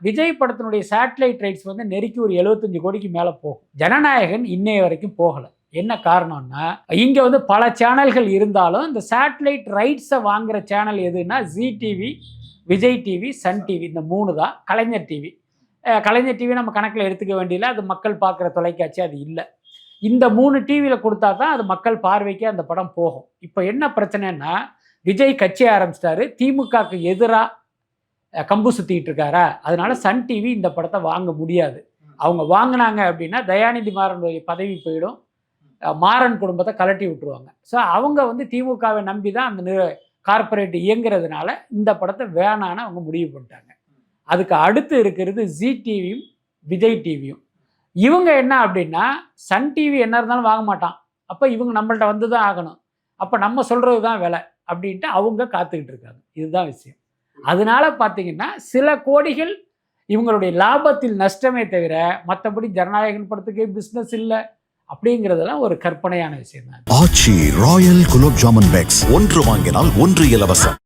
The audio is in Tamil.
விஜய் படத்தினுடைய சேட்டலைட் ரைட்ஸ் வந்து நெருக்கி ஒரு 75 கோடிக்கு மேலே போகும். ஜனநாயகன் இன்னைய வரைக்கும் போகலை. என்ன காரணம்னா, இங்கே வந்து பல சேனல்கள் இருந்தாலும் இந்த சேட்டலைட் ரைட்ஸை வாங்குற சேனல் எதுன்னா Zee TV, Vijay TV, Sun TV, இந்த 3 தான். கலைஞர் டிவி, கலைஞர் டிவி நம்ம கணக்கில் எடுத்துக்க வேண்டியதில்லை, அது மக்கள் பார்க்குற தொலைக்காட்சி அது இல்லை. இந்த 3 டிவியில் கொடுத்தா தான் அது மக்கள் பார்வைக்கு அந்த படம் போகும். இப்போ என்ன பிரச்சனைன்னா, விஜய் கட்சி ஆரம்பிச்சிட்டாரு, திமுகவுக்கு எதிராக கம்பு சுற்றிக்கிட்டு இருக்காரா, அதனால சன் டிவி இந்த படத்தை வாங்க முடியாது. அவங்க வாங்கினாங்க அப்படின்னா தயாநிதி மாறனுடைய பதவி போயிடும், மாறன் குடும்பத்தை கலட்டி விட்டுருவாங்க. ஸோ அவங்க வந்து திமுகவை நம்பி தான் அந்த கார்பரேட் இயங்குறதுனால இந்த படத்தை வேணான்னு அவங்க முடிவு பண்ணிட்டாங்க. அதுக்கு அடுத்து இருக்கிறது ஜி டிவியும் விஜய் டிவியும். இவங்க என்ன அப்படின்னா, சன் டிவி என்ன இருந்தாலும் வாங்க மாட்டான், அப்போ இவங்க நம்மள்ட்ட வந்து தான் ஆகணும், அப்போ நம்ம சொல்கிறது தான் விலை அப்படின்ட்டு அவங்க காத்துக்கிட்டு இருக்காங்க. இதுதான் விஷயம். அதனால பார்த்தீங்கன்னா சில கோடிகள் இவங்களுடைய லாபத்தில் நஷ்டமே தவிர மற்றபடி ஜனநாயகன் படத்துக்கே பிஸ்னஸ் இல்லை அப்படிங்கிறதெல்லாம் ஒரு கற்பனையான விஷயம் தான். ஆச்சி ராயல் குலோப் ஜாமுன் பேக்ஸ் 1 வாங்கினால் 1 இலவசம்.